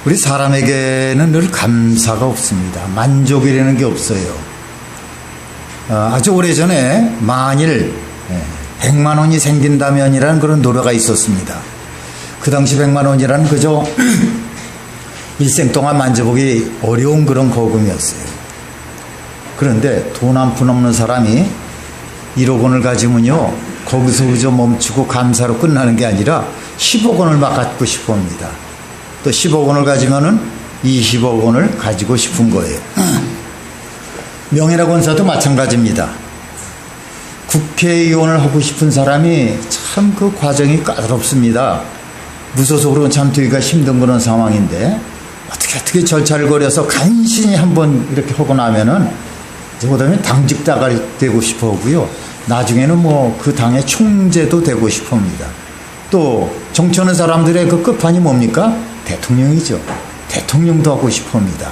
우리 사람에게는 늘 감사가 없습니다. 만족이라는 게 없어요. 아주 오래전에 만일 100만 원이 생긴다면이라는 그런 노래가 있었습니다. 그 당시 100만 원이라는 그저 일생 동안 만져보기 어려운 그런 거금이었어요. 그런데 돈 한 푼 없는 사람이 1억 원을 가지면요, 거기서 그저 멈추고 감사로 끝나는 게 아니라 10억 원을 막 갖고 싶어 합니다. 또 10억 원을 가지면은 20억 원을 가지고 싶은 거예요. 명예나 권사도 마찬가지입니다. 국회의원을 하고 싶은 사람이 참 그 과정이 까다롭습니다. 무소속으로는 참 되기가 힘든 그런 상황인데, 어떻게 절차를 거려서 간신히 한번 이렇게 하고 나면은, 그다음에 당직자가 되고 싶어 하고요. 나중에는 뭐 그 당의 총재도 되고 싶어 합니다. 또 정치하는 사람들의 그 끝판이 뭡니까? 대통령이죠. 대통령도 하고 싶어 합니다.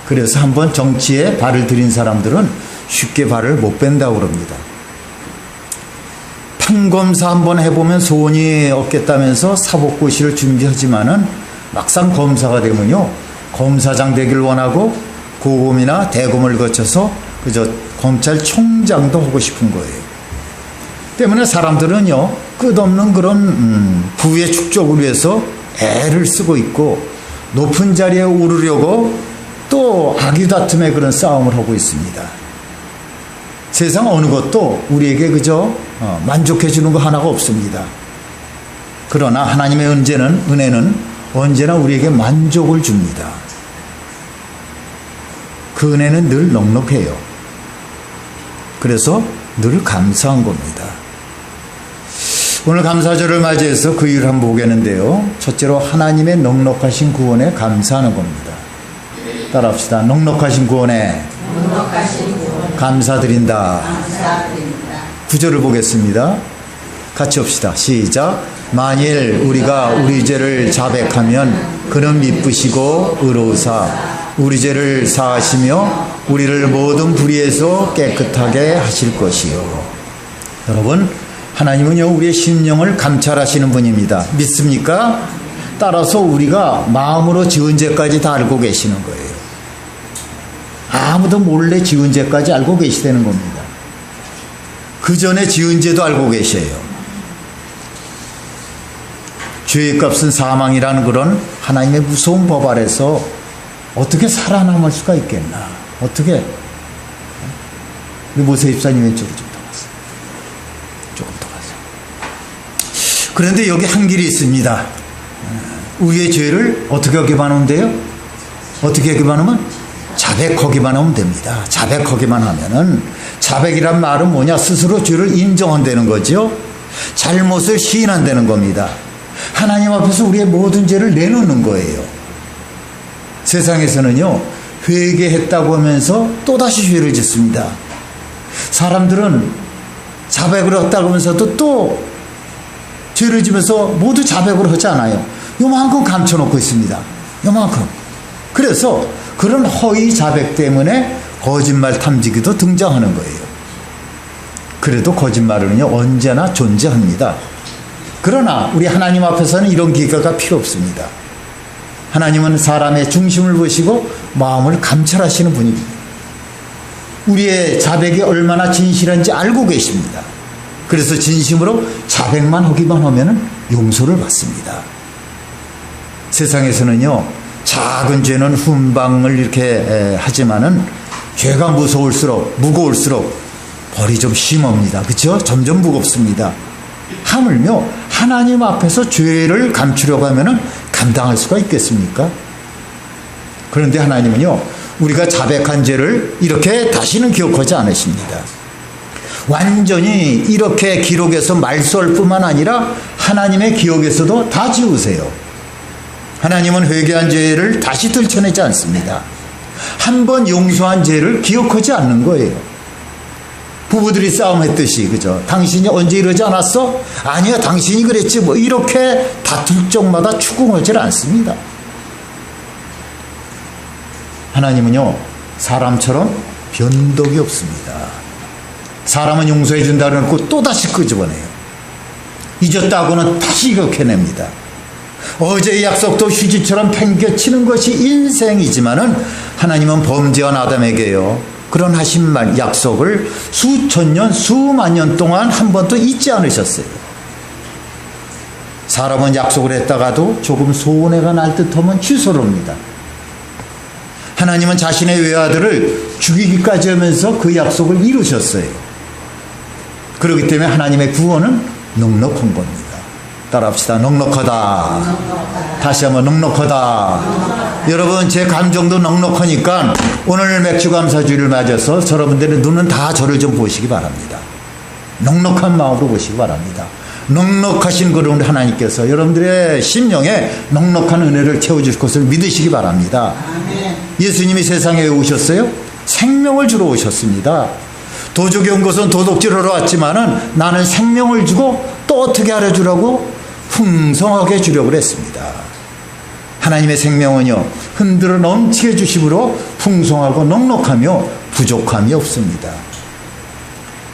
그래서 한번 정치에 발을 들인 사람들은 쉽게 발을 못 뺀다고 그럽니다. 판검사 한번 해보면 소원이 없겠다면서 사법고시를 준비하지만은 막상 검사가 되면요, 검사장 되길 원하고 고검이나 대검을 거쳐서 그저 검찰총장도 하고 싶은 거예요. 때문에 사람들은요, 끝없는 그런 부의 축적을 위해서 애를 쓰고 있고, 높은 자리에 오르려고 또 악유다툼의 그런 싸움을 하고 있습니다. 세상 어느 것도 우리에게 그저 만족해 주는 거 하나가 없습니다. 그러나 하나님의 은혜는 언제나 우리에게 만족을 줍니다. 그 은혜는 늘 넉넉해요. 그래서 늘 감사한 겁니다. 오늘 감사절을 맞이해서 그 이유를 한번 보겠는데요. 첫째로 하나님의 넉넉하신 구원에 감사하는 겁니다. 따라합시다. 넉넉하신 구원에 감사드린다. 9절을 보겠습니다. 같이 합시다. 시작. 만일 우리가 우리 죄를 자백하면 그는 미쁘시고 의로우사 우리 죄를 사하시며 우리를 모든 불의에서 깨끗하게 하실 것이요. 여러분, 하나님은요, 우리의 심령을 감찰하시는 분입니다. 믿습니까? 따라서 우리가 마음으로 지은 죄까지 다 알고 계시는 거예요. 아무도 몰래 지은 죄까지 알고 계시다는 겁니다. 그 전에 지은 죄도 알고 계셔요. 죄의 값은 사망이라는 그런 하나님의 무서운 법 아래서 어떻게 살아남을 수가 있겠나. 어떻게. 우리 모세 집사님 왼쪽으로 좀 더 가세요. 조금 더 가세요. 그런데 여기 한 길이 있습니다. 우리의 죄를 어떻게 하기만 하면 돼요? 어떻게 하기만 하면? 자백하기만 하면 됩니다. 자백하기만 하면은, 자백이란 말은 뭐냐? 스스로 죄를 인정한다는 거죠. 잘못을 시인한다는 겁니다. 하나님 앞에서 우리의 모든 죄를 내놓는 거예요. 세상에서는요, 회개했다고 하면서 또다시 죄를 짓습니다. 사람들은 자백을 했다고 하면서도 또 죄를 지면서 모두 자백을 하지 않아요. 요만큼 감춰놓고 있습니다. 요만큼. 그래서 그런 허위 자백 때문에 거짓말 탐지기도 등장하는 거예요. 그래도 거짓말은요, 언제나 존재합니다. 그러나 우리 하나님 앞에서는 이런 기가가 필요 없습니다. 하나님은 사람의 중심을 보시고 마음을 감찰하시는 분입니다. 우리의 자백이 얼마나 진실한지 알고 계십니다. 그래서 진심으로 자백만 하기만 하면 용서를 받습니다. 세상에서는요, 작은 죄는 훈방을 이렇게 하지만은 죄가 무거울수록 벌이 좀 심합니다. 그렇죠? 점점 무겁습니다. 하물며 하나님 앞에서 죄를 감추려고 하면은 감당할 수가 있겠습니까? 그런데 하나님은요, 우리가 자백한 죄를 이렇게 다시는 기억하지 않으십니다. 완전히 이렇게 기록해서 말소할 뿐만 아니라 하나님의 기억에서도 다 지우세요. 하나님은 회개한 죄를 다시 들춰내지 않습니다. 한 번 용서한 죄를 기억하지 않는 거예요. 부부들이 싸움했듯이, 그죠? 당신이 언제 이러지 않았어? 아니야, 당신이 그랬지. 뭐 이렇게 다툴 적마다 추궁하지 않습니다. 하나님은요, 사람처럼 변덕이 없습니다. 사람은 용서해 준다 그러고 또다시 끄집어내요. 잊었다고는 다시 기억해냅니다. 어제의 약속도 휴지처럼 팽개치는 것이 인생이지만은 하나님은 범죄한 아담에게요, 그런 하신 말, 약속을 수천 년, 수만 년 동안 한 번도 잊지 않으셨어요. 사람은 약속을 했다가도 조금 손해가 날 듯하면 취소를 합니다. 하나님은 자신의 외아들을 죽이기까지 하면서 그 약속을 이루셨어요. 그렇기 때문에 하나님의 구원은 넉넉한 겁니다. 따라합시다. 넉넉하다. 다시 한번 넉넉하다. 여러분, 제 감정도 넉넉하니까 오늘 맥주감사주의를 맞아서 여러분들의 눈은 다 저를 좀 보시기 바랍니다. 넉넉한 마음으로 보시기 바랍니다. 넉넉하신 그런 하나님께서 여러분들의 심령에 넉넉한 은혜를 채워주실 것을 믿으시기 바랍니다. 예수님이 세상에 왜 오셨어요? 생명을 주러 오셨습니다. 도적이 온 것은 도둑질하러 왔지만은 나는 생명을 주고 또 어떻게 알아주라고? 풍성하게 주려고 했습니다. 하나님의 생명은요, 흔들어 넘치게 주심으로 풍성하고 넉넉하며 부족함이 없습니다.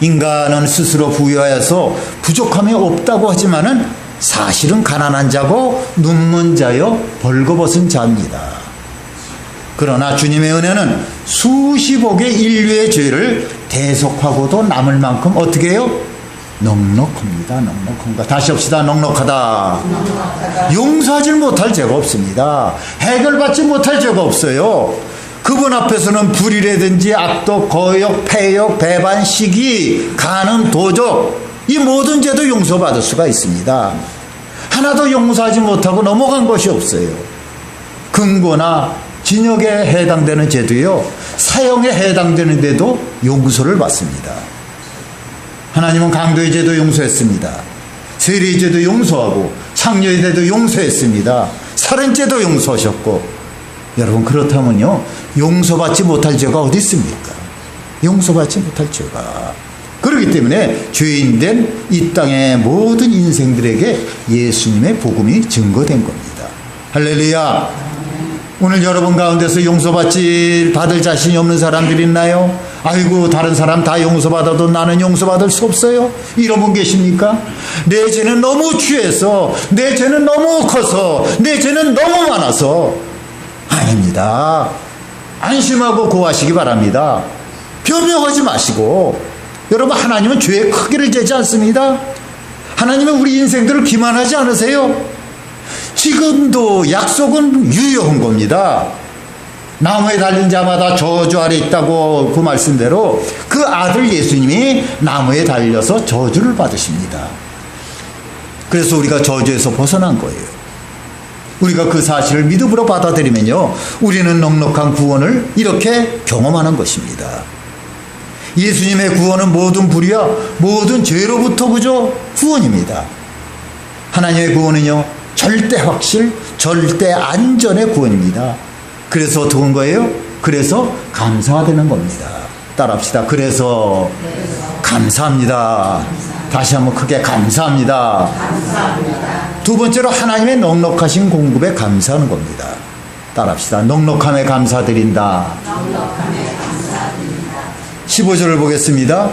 인간은 스스로 부유하여서 부족함이 없다고 하지만은 사실은 가난한 자고 눈먼 자여 벌거벗은 자입니다. 그러나 주님의 은혜는 수십억의 인류의 죄를 대속하고도 남을 만큼 어떻게 해요? 넉넉합니다. 넉넉합니다. 다시 합시다. 넉넉하다. 용서하지 못할 죄가 없습니다. 해결받지 못할 죄가 없어요. 그분 앞에서는 불의라든지 악독, 거역, 패역, 배반, 시기, 간음, 도적, 이 모든 죄도 용서받을 수가 있습니다. 하나도 용서하지 못하고 넘어간 것이 없어요. 금고나 징역에 해당되는 죄도요, 사형에 해당되는 데도 용서를 받습니다. 하나님은 강도의 죄도 용서했습니다. 세리의 죄도 용서하고 창녀의 죄도 용서했습니다. 살인죄도 용서하셨고. 여러분, 그렇다면요, 용서받지 못할 죄가 어디 있습니까? 용서받지 못할 죄가. 그렇기 때문에 죄인된 이 땅의 모든 인생들에게 예수님의 복음이 증거된 겁니다. 할렐루야. 오늘 여러분 가운데서 받을 자신이 없는 사람들이 있나요? 아이고, 다른 사람 다 용서받아도 나는 용서받을 수 없어요. 이런 분 계십니까? 내 죄는 너무 취해서, 내 죄는 너무 커서, 내 죄는 너무 많아서. 아닙니다. 안심하고 구하시기 바랍니다. 변명하지 마시고. 여러분, 하나님은 죄의 크기를 재지 않습니다. 하나님은 우리 인생들을 기만하지 않으세요. 지금도 약속은 유효한 겁니다. 나무에 달린 자마다 저주 아래 있다고 그 말씀대로 그 아들 예수님이 나무에 달려서 저주를 받으십니다. 그래서 우리가 저주에서 벗어난 거예요. 우리가 그 사실을 믿음으로 받아들이면요, 우리는 넉넉한 구원을 이렇게 경험하는 것입니다. 예수님의 구원은 모든 불의와 모든 죄로부터 그저 구원입니다. 하나님의 구원은요, 절대 확실, 절대 안전의 구원입니다. 그래서 어떻게 한 거예요? 그래서 감사가 되는 겁니다. 따라합시다. 그래서 감사합니다. 다시 한번 크게 감사합니다. 두 번째로 하나님의 넉넉하신 공급에 감사하는 겁니다. 따라합시다. 넉넉함에 감사드린다. 15절을 보겠습니다.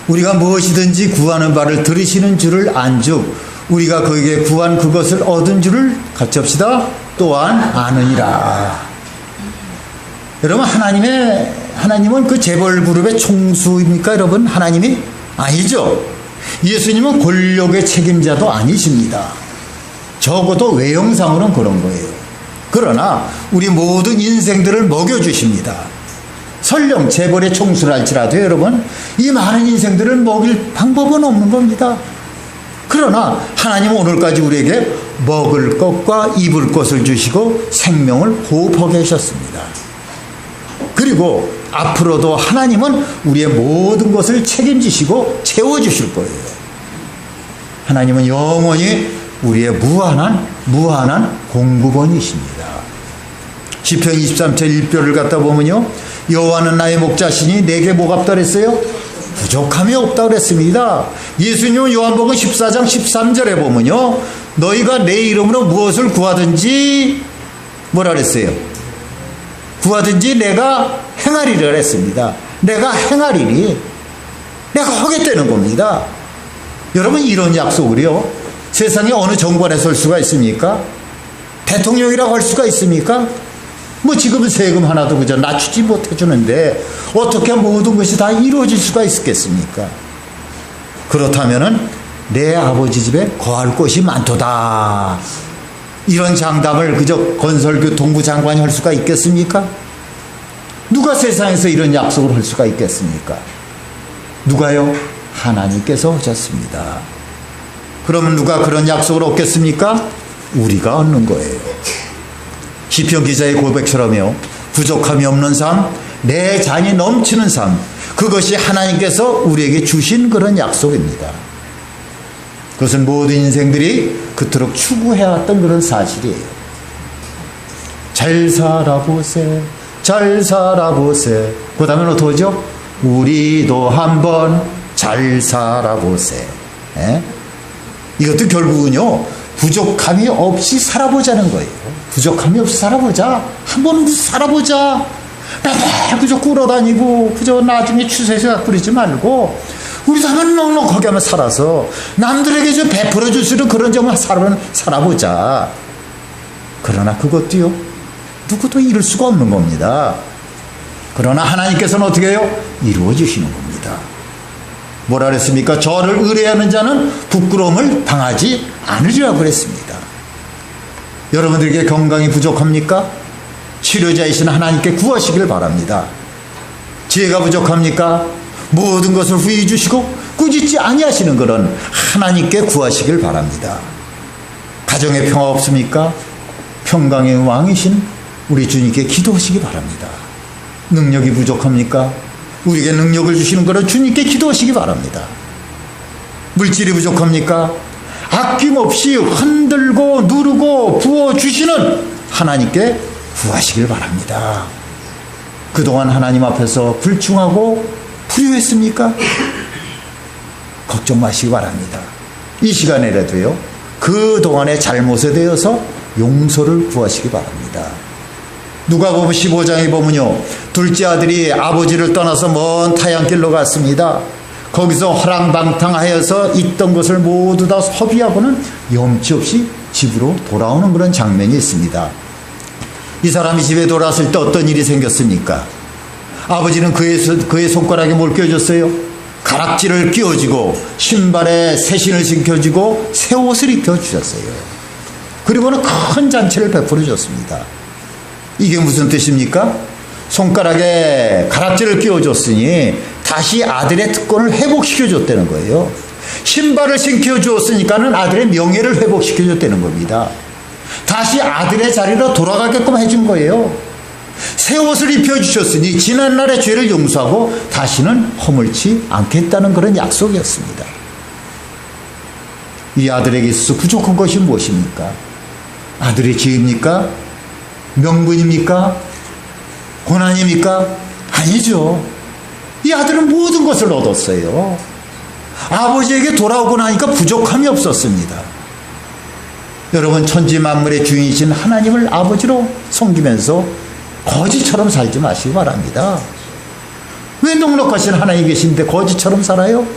우리가 무엇이든지 구하는 바를 들으시는 줄을 안즉 우리가 그에게 구한 그것을 얻은 줄을 같이 합시다. 또한 아느니라. 여러분, 하나님은 그 재벌 그룹의 총수입니까? 여러분, 하나님이 아니죠. 예수님은 권력의 책임자도 아니십니다. 적어도 외형상으로는 그런 거예요. 그러나 우리 모든 인생들을 먹여주십니다. 설령 재벌의 총수랄지라도 여러분, 이 많은 인생들을 먹일 방법은 없는 겁니다. 그러나 하나님은 오늘까지 우리에게 먹을 것과 입을 것을 주시고 생명을 호흡하게 하셨습니다. 그리고 앞으로도 하나님은 우리의 모든 것을 책임지시고 채워주실 거예요. 하나님은 영원히 우리의 무한한 공급원이십니다. 시편 23편 1절을 갖다 보면요, 여호와는 나의 목자시니 내게 뭐가 없다 그랬어요? 부족함이 없다 그랬습니다. 예수님은 요한복음 14장 13절에 보면요, 너희가 내 이름으로 무엇을 구하든지 뭐라 그랬어요? 구하든지 내가 행하리라 그랬습니다. 내가 행하리니 내가 하겠다는 겁니다. 여러분, 이런 약속을요, 세상에 어느 정권에 설 수가 있습니까? 대통령이라고 할 수가 있습니까? 뭐 지금은 세금 하나도 그저 낮추지 못해주는데 어떻게 모든 것이 다 이루어질 수가 있겠습니까? 그렇다면은 내 아버지 집에 거할 곳이 많도다. 이런 장담을 그저 건설교통부 장관이 할 수가 있겠습니까? 누가 세상에서 이런 약속을 할 수가 있겠습니까? 누가요? 하나님께서 하셨습니다. 그러면 누가 그런 약속을 얻겠습니까? 우리가 얻는 거예요. 시편 기자의 고백처럼요. 부족함이 없는 삶, 내 잔이 넘치는 삶, 그것이 하나님께서 우리에게 주신 그런 약속입니다. 그것은 모든 인생들이 그토록 추구해왔던 그런 사실이에요. 잘 살아보세, 잘 살아보세. 그 다음에 어떡하죠? 우리도 한번 잘 살아보세. 예? 이것도 결국은요, 부족함이 없이 살아보자는 거예요. 부족함이 없이 살아보자. 한 번은 살아보자. 매달 그저 꿇어다니고 그저 나중에 추세서 그러지 말고 우리도 한번 넉넉하게 한번 살아서 남들에게 좀 베풀어 줄 수 있는 그런 점을 살아보자. 그러나 그것도요, 누구도 이룰 수가 없는 겁니다. 그러나 하나님께서는 어떻게 해요? 이루어 주시는 겁니다. 뭐라 그랬습니까? 저를 의뢰하는 자는 부끄러움을 당하지 않으리라고 그랬습니다. 여러분들에게 건강이 부족합니까? 치료자이신 하나님께 구하시길 바랍니다. 지혜가 부족합니까? 모든 것을 후히 주시고 꾸짖지 아니하시는 그런 하나님께 구하시길 바랍니다. 가정에 평화 없습니까? 평강의 왕이신 우리 주님께 기도하시기 바랍니다. 능력이 부족합니까? 우리에게 능력을 주시는 그런 주님께 기도하시기 바랍니다. 물질이 부족합니까? 아낌없이 흔들고 누르고 부어주시는 하나님께 구하시길 바랍니다. 그동안 하나님 앞에서 불충하고 불효했습니까? 걱정 마시기 바랍니다. 이 시간에라도요, 그동안의 잘못에 대해서 용서를 구하시기 바랍니다. 누가복음 15장에 보면요, 둘째 아들이 아버지를 떠나서 먼 타향길로 갔습니다. 거기서 허랑방탕하여서 있던 것을 모두 다 소비하고는 염치 없이 집으로 돌아오는 그런 장면이 있습니다. 이 사람이 집에 돌아왔을 때 어떤 일이 생겼습니까? 아버지는 그의 손가락에 뭘 껴줬어요? 가락지를 끼워주고 신발에 새신을 신겨주고 새 옷을 입혀주셨어요. 그리고는 큰 잔치를 베풀어 줬습니다. 이게 무슨 뜻입니까? 손가락에 가락지를 끼워줬으니 다시 아들의 특권을 회복시켜줬다는 거예요. 신발을 신겨주었으니까는 아들의 명예를 회복시켜줬다는 겁니다. 다시 아들의 자리로 돌아가게끔 해준 거예요. 새 옷을 입혀주셨으니 지난날의 죄를 용서하고 다시는 허물지 않겠다는 그런 약속이었습니다. 이 아들에게 있어서 부족한 것이 무엇입니까? 아들의 지혜입니까? 명분입니까? 고난입니까? 아니죠. 이 아들은 모든 것을 얻었어요. 아버지에게 돌아오고 나니까 부족함이 없었습니다. 여러분, 천지 만물의 주인이신 하나님을 아버지로 섬기면서 거지처럼 살지 마시기 바랍니다. 왜 넉넉하신 하나님이 계신데 거지처럼 살아요?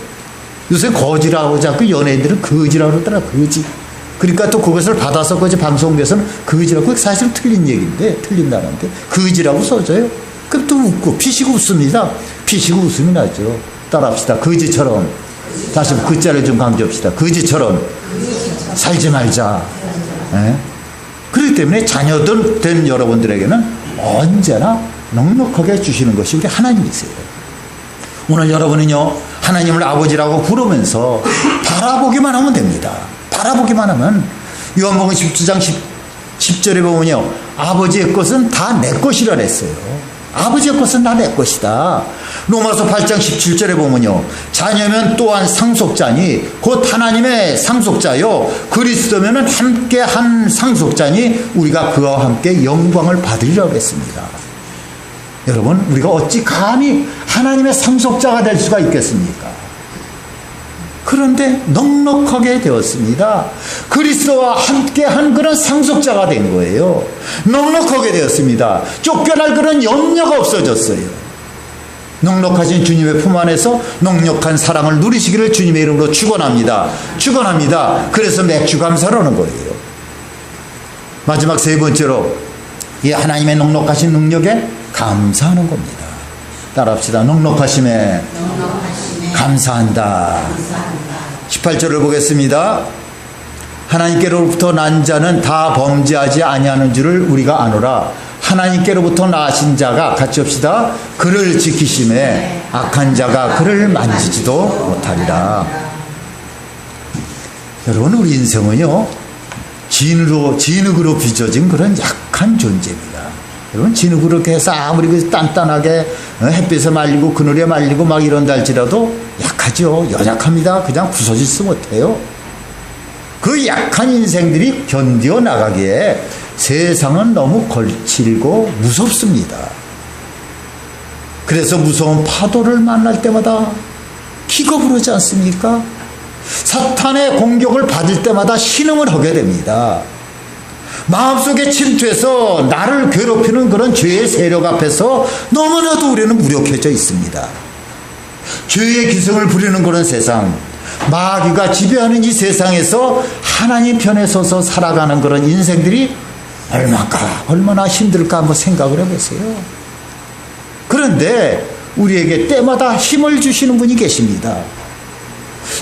요새 거지라고 자꾸 연예인들은 거지라고 그러더라. 거지. 그러니까 또 그것을 받아서 거지 방송에서는 거지라고, 사실은 틀린 얘기인데, 틀린다는데 거지라고 써져요. 그럼 또 웃고 피시고 웃습니다. 피시고 웃음이 나죠. 따라합시다. 거지처럼. 다시 그 자를 좀 강조합시다. 거지처럼 살지 말자. 예? 그렇기 때문에 자녀들 된 여러분들에게는 언제나 넉넉하게 주시는 것이 우리 하나님이세요. 오늘 여러분은요, 하나님을 아버지라고 부르면서 바라보기만 하면 됩니다. 바라보기만 하면, 요한복음 17장 10절에 보면요, 아버지의 것은 다 내 것이라 그랬어요. 아버지의 것은 다 내 것이다. 로마서 8장 17절에 보면요, 자녀면 또한 상속자니 곧 하나님의 상속자요 그리스도면은 함께한 상속자니 우리가 그와 함께 영광을 받으리라고 했습니다. 여러분, 우리가 어찌 감히 하나님의 상속자가 될 수가 있겠습니까? 그런데 넉넉하게 되었습니다. 그리스도와 함께한 그런 상속자가 된 거예요. 넉넉하게 되었습니다. 쫓겨날 그런 염려가 없어졌어요. 넉넉하신 주님의 품 안에서 넉넉한 사랑을 누리시기를 주님의 이름으로 축원합니다. 축원합니다. 그래서 맥주 감사라는 거예요. 마지막 세 번째로 이 하나님의 넉넉하신 능력에 감사하는 겁니다. 따라합시다. 넉넉하심에 감사한다. 18절을 보겠습니다. 하나님께로부터 난 자는 다 범죄하지 아니하는 줄을 우리가 아노라. 하나님께로부터 나신 자가 같이 합시다. 그를 지키심에 악한 자가 그를 만지지도 못하리라. 여러분, 우리 인생은요, 진흙으로 빚어진 그런 약한 존재입니다. 여러분, 진흙으로 이렇게 해서 아무리 단단하게 햇빛에 말리고 그늘에 말리고 막 이런다 할지라도 약하죠. 연약합니다. 그냥 부서지지 못해요. 그 약한 인생들이 견디어 나가기에 세상은 너무 거칠고 무섭습니다. 그래서 무서운 파도를 만날 때마다 기겁을 하지 않습니까? 사탄의 공격을 받을 때마다 신음을 하게 됩니다. 마음속에 침투해서 나를 괴롭히는 그런 죄의 세력 앞에서 너무나도 우리는 무력해져 있습니다. 죄의 기승을 부리는 그런 세상, 마귀가 지배하는 이 세상에서 하나님 편에 서서 살아가는 그런 인생들이 얼마나 힘들까 한번 생각을 해보세요. 그런데 우리에게 때마다 힘을 주시는 분이 계십니다.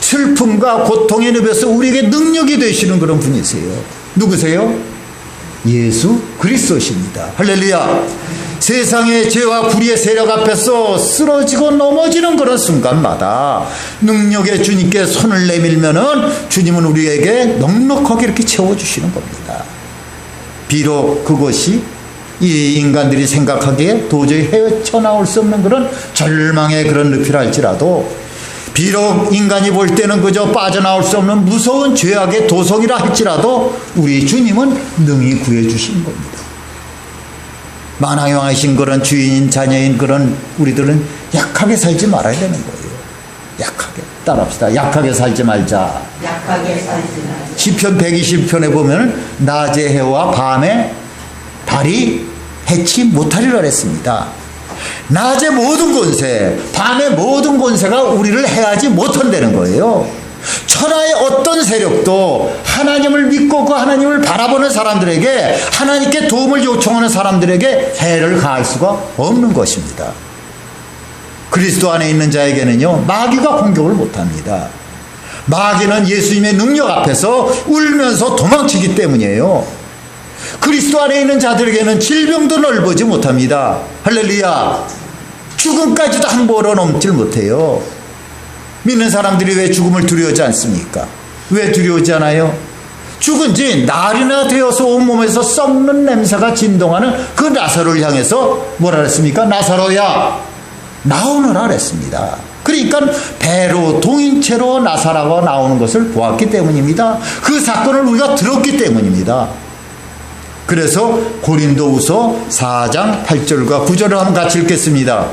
슬픔과 고통의 늪에서 우리에게 능력이 되시는 그런 분이세요. 누구세요? 예수 그리스도십니다. 할렐루야. 세상의 죄와 불의의 세력 앞에서 쓰러지고 넘어지는 그런 순간마다 능력의 주님께 손을 내밀면은 주님은 우리에게 넉넉하게 이렇게 채워주시는 겁니다. 비록 그것이 이 인간들이 생각하기에 도저히 헤쳐나올 수 없는 그런 절망의 그런 늪이라 할지라도, 비록 인간이 볼 때는 그저 빠져나올 수 없는 무서운 죄악의 도성이라 할지라도 우리 주님은 능히 구해주시는 겁니다. 만왕의 그런 주인인 자녀인 그런 우리들은 약하게 살지 말아야 되는 거예요. 약하게. 따라합시다. 약하게 살지 말자. 약하게 살지 말자. 시편 120편에 보면 낮의 해와 밤의 달이 해치 못하리라 했습니다. 낮의 모든 권세, 밤의 모든 권세가 우리를 해하지 못한다는 거예요. 천하의 어떤 세력도 하나님을 믿고 그 하나님을 바라보는 사람들에게, 하나님께 도움을 요청하는 사람들에게 해를 가할 수가 없는 것입니다. 그리스도 안에 있는 자에게는요, 마귀가 공격을 못합니다. 마귀는 예수님의 능력 앞에서 울면서 도망치기 때문이에요. 그리스도 안에 있는 자들에게는 질병도 넓어지 못합니다. 할렐루야. 죽음까지도 함부로 넘질 못해요. 믿는 사람들이 왜 죽음을 두려워하지 않습니까? 왜 두려워하지 않아요? 죽은 지 날이나 되어서 온몸에서 썩는 냄새가 진동하는 그 나사로를 향해서 뭐라 그랬습니까? 나사로야 나오너라 그랬습니다. 그러니까 배로 동인체로 나사로가 나오는 것을 보았기 때문입니다. 그 사건을 우리가 들었기 때문입니다. 그래서 고린도후서 4장 8절과 9절을 한번 같이 읽겠습니다.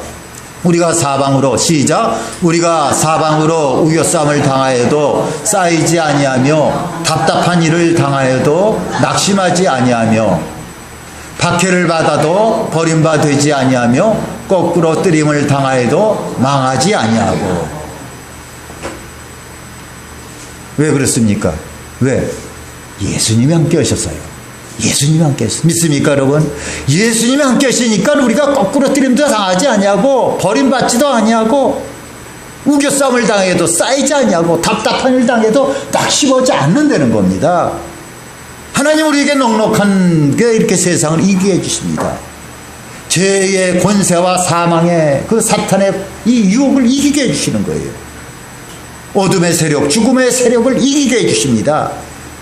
우리가 사방으로, 시작. 우리가 사방으로 우겨싸움을 당하여도 쌓이지 아니하며 답답한 일을 당하여도 낙심하지 아니하며 박해를 받아도 버림받지 아니하며 거꾸로 뜨림을 당하여도 망하지 아니하고. 왜 그렇습니까? 왜? 예수님이 함께 하셨어요. 예수님이 함께 하셨어요. 믿습니까, 여러분? 예수님이 함께 하시니까 우리가 거꾸로 뜨림도 당하지 아니하고 버림받지도 아니하고 우겨싸움을 당해도 쌓이지 아니하고 답답한 일 당해도 낙심하지 않는다는 겁니다. 하나님 우리에게 넉넉한 게 이렇게 세상을 이기게 해주십니다. 죄의 권세와 사망의 그 사탄의 이 유혹을 이기게 해주시는 거예요. 어둠의 세력, 죽음의 세력을 이기게 해주십니다.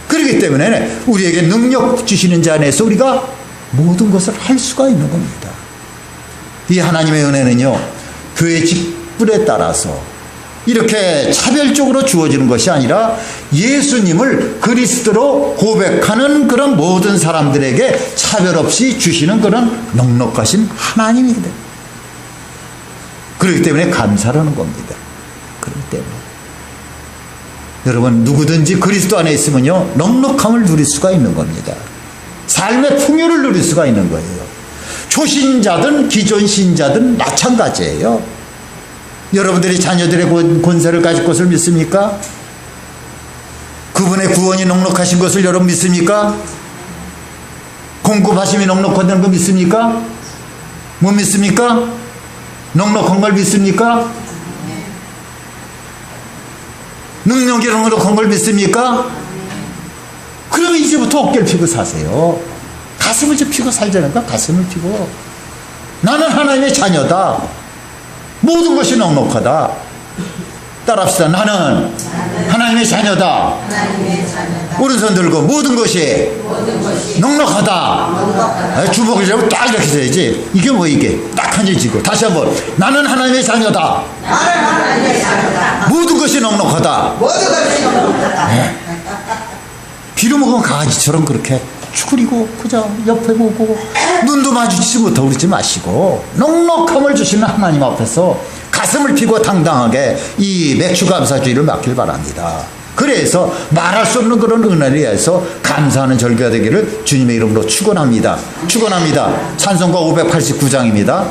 그렇기 때문에 우리에게 능력 주시는 자 안에서 우리가 모든 것을 할 수가 있는 겁니다. 이 하나님의 은혜는요, 교회 직분에 따라서 이렇게 차별적으로 주어지는 것이 아니라 예수님을 그리스도로 고백하는 그런 모든 사람들에게 차별 없이 주시는 그런 넉넉하신 하나님이거든요. 그렇기 때문에 감사하는 겁니다. 그렇기 때문에 여러분, 누구든지 그리스도 안에 있으면요, 넉넉함을 누릴 수가 있는 겁니다. 삶의 풍요를 누릴 수가 있는 거예요. 초신자든 기존 신자든 마찬가지예요. 여러분들이 자녀들의 권세를 가질 것을 믿습니까? 그분의 구원이 넉넉하신 것을 여러분 믿습니까? 공급하심이 넉넉하다는 거 믿습니까? 못 믿습니까? 넉넉한 걸 믿습니까? 능력이 넉넉한 걸 믿습니까? 그러면 이제부터 어깨를 펴고 사세요. 가슴을 좀 펴고 살자니까. 가슴을 펴고 나는 하나님의 자녀다. 모든 것이 넉넉하다. 따라합시다. 나는 하나님의 자녀다. 오른손 들고 모든 것이 넉넉하다. 주먹을 잡고 딱 이렇게 해야지. 이게 뭐 이게 딱 앉아지고. 다시 한번 나는 하나님의 자녀다. 모든 것이 넉넉하다. 네. 비료 먹은 강아지처럼 그렇게 추그리고 그저 옆에 보고 눈도 마주치지 못하고 그러지 마시고 넉넉함을 주시는 하나님 앞에서 가슴을 피고 당당하게 이 맥주감사주의를 맡길 바랍니다. 그래서 말할 수 없는 그런 은혜를 위해서 감사하는 절기가 되기를 주님의 이름으로 축원합니다. 축원합니다. 찬송가 589장입니다.